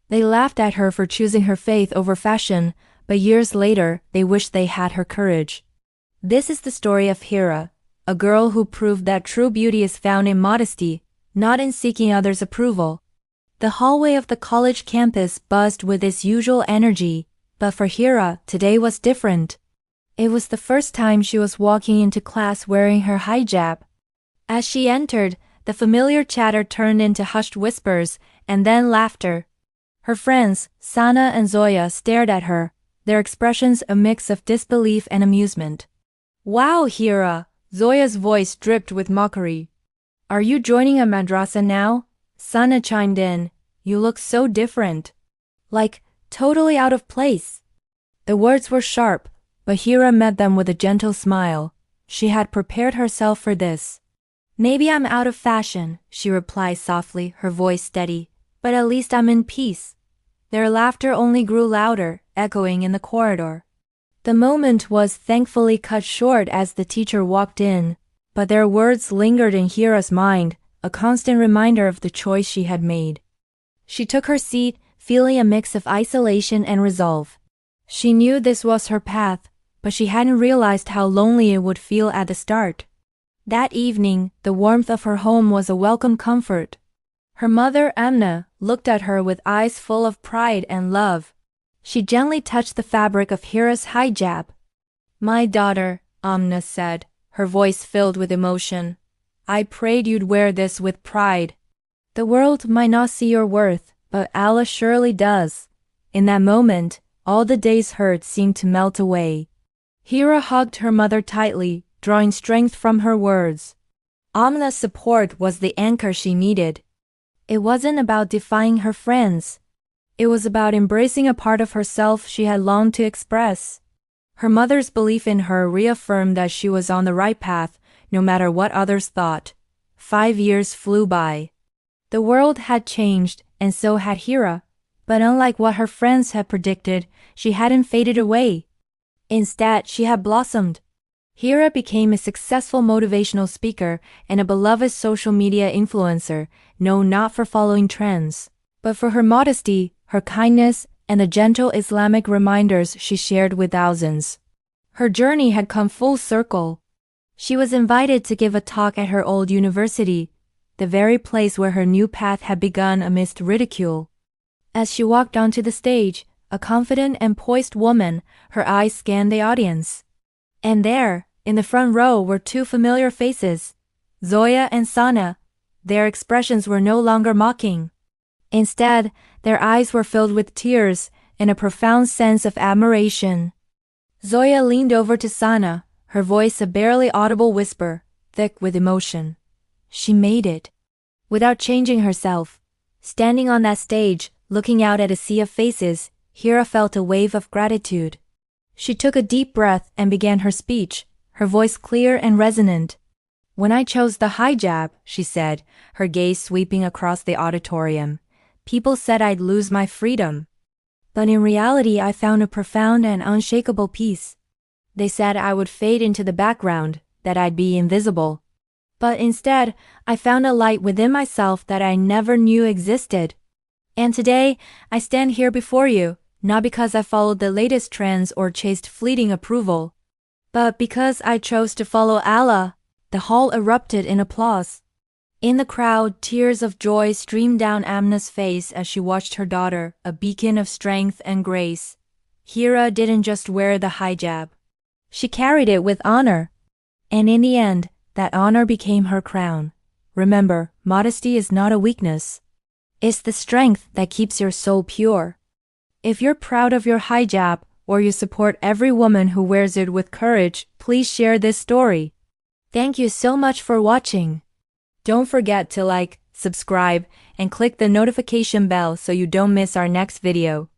They laughed at her for choosing her faith over fashion, but years later, they wished they had her courage. This is the story of Hira, a girl who proved that true beauty is found in modesty, not in seeking others' approval. The hallway of the college campus buzzed with its usual energy, but for Hira, today was different. It was the first time she was walking into class wearing her hijab. As she entered, the familiar chatter turned into hushed whispers, and then laughter. Her friends, Sana and Zoya, stared at her, their expressions a mix of disbelief and amusement. "Wow, Hira!" Zoya's voice dripped with mockery. "Are you joining a madrasa now?" Sana chimed in. "You look so different. Like, totally out of place." The words were sharp, but Hira met them with a gentle smile. She had prepared herself for this. "Maybe I'm out of fashion," she replied softly, her voice steady, "but at least I'm in peace." Their laughter only grew louder, echoing in the corridor. The moment was thankfully cut short as the teacher walked in, but their words lingered in Hira's mind, a constant reminder of the choice she had made. She took her seat, feeling a mix of isolation and resolve. She knew this was her path, but she hadn't realized how lonely it would feel at the start. That evening, the warmth of her home was a welcome comfort. Her mother, Amna, looked at her with eyes full of pride and love. She gently touched the fabric of Hira's hijab. "My daughter," Amna said, her voice filled with emotion, "I prayed you'd wear this with pride. The world might not see your worth, but Allah surely does." In that moment, all the day's hurt seemed to melt away. Hira hugged her mother tightly, drawing strength from her words. Amna's support was the anchor she needed. It wasn't about defying her friends. It was about embracing a part of herself she had longed to express. Her mother's belief in her reaffirmed that she was on the right path, no matter what others thought. 5 years flew by. The world had changed, and so had Hira, but unlike what her friends had predicted, she hadn't faded away. Instead, she had blossomed. Hira became a successful motivational speaker and a beloved social media influencer, known not for following trends, but for her modesty, her kindness, and the gentle Islamic reminders she shared with thousands. Her journey had come full circle. She was invited to give a talk at her old university, the very place where her new path had begun amidst ridicule. As she walked onto the stage, a confident and poised woman, her eyes scanned the audience. And there, in the front row, were two familiar faces, Zoya and Sana. Their expressions were no longer mocking. Instead, their eyes were filled with tears and a profound sense of admiration. Zoya leaned over to Sana, her voice a barely audible whisper, thick with emotion. She made it. Without changing herself. Standing on that stage, looking out at a sea of faces, Hira felt a wave of gratitude. She took a deep breath and began her speech, her voice clear and resonant. "When I chose the hijab," she said, her gaze sweeping across the auditorium, "people said I'd lose my freedom. But in reality, I found a profound and unshakable peace. They said I would fade into the background, that I'd be invisible. But instead, I found a light within myself that I never knew existed. And today, I stand here before you, not because I followed the latest trends or chased fleeting approval, but because I chose to follow Allah." The hall erupted in applause. In the crowd, tears of joy streamed down Amna's face as she watched her daughter, a beacon of strength and grace. Hira didn't just wear the hijab. She carried it with honor. And in the end, that honor became her crown. Remember, modesty is not a weakness. It's the strength that keeps your soul pure. If you're proud of your hijab, or you support every woman who wears it with courage, please share this story. Thank you so much for watching. Don't forget to like, subscribe, and click the notification bell so you don't miss our next video.